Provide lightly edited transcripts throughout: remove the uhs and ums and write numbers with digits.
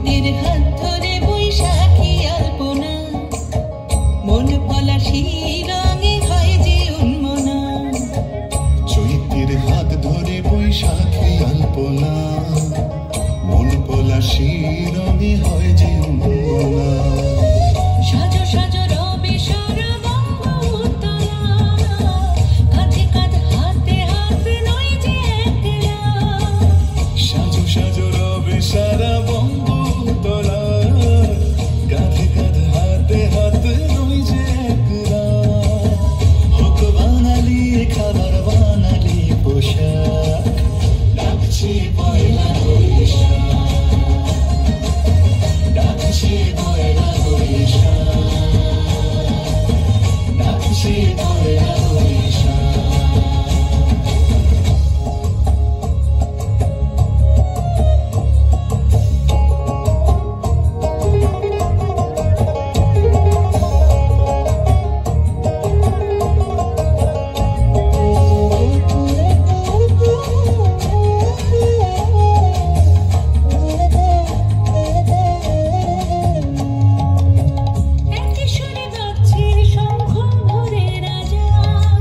চৈতের হাত ধরে বৈশাখী আলপনা, মন পলাশী রঙে হয় যে উন্মনা। চৈতের হাত ধরে বৈশাখী আলপনা, মন পলাশী রঙে হয় যে উন্মনা। সাজো সাজো রবে সরবঙ্গ উতলা, কাঁধে কাঁধ হাতে হাত নয় যে একলা। সাজো সাজো রবে সারা বঙ্গতলা, কাঁধে কাঁধ হাতে হাত নই যে একলা। হোক বাঙালি খাবার বাঙালি পোশাক, ডাকছে পয়লা বৈশাখ, ডাকছে পয়লা বৈশাখ, ডাকছে পয়লা বৈশাখ। একই সুরে বাজছে শঙ্খ ভোরের আজান,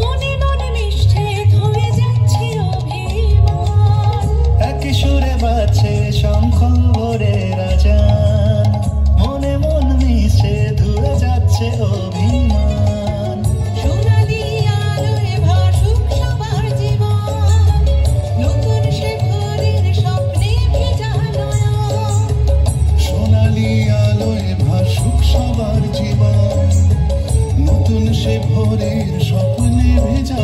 মনে মনে মিশছে ধরে যাচ্ছে অভিমান। একই সুরে বাজছে শঙ্খ ভোরের আজান, মনে মন মিশে ধুয়ে যাচ্ছে অভিমান। সোনালি আলোয় ভাসুক সবার জীবন, নতুন সে ভোরের স্বপ্নে ভেজা নয়ন। সোনালি আলোয় ভাসুক সবার জীবন, নতুন সে ভোরের স্বপ্নে ভেজা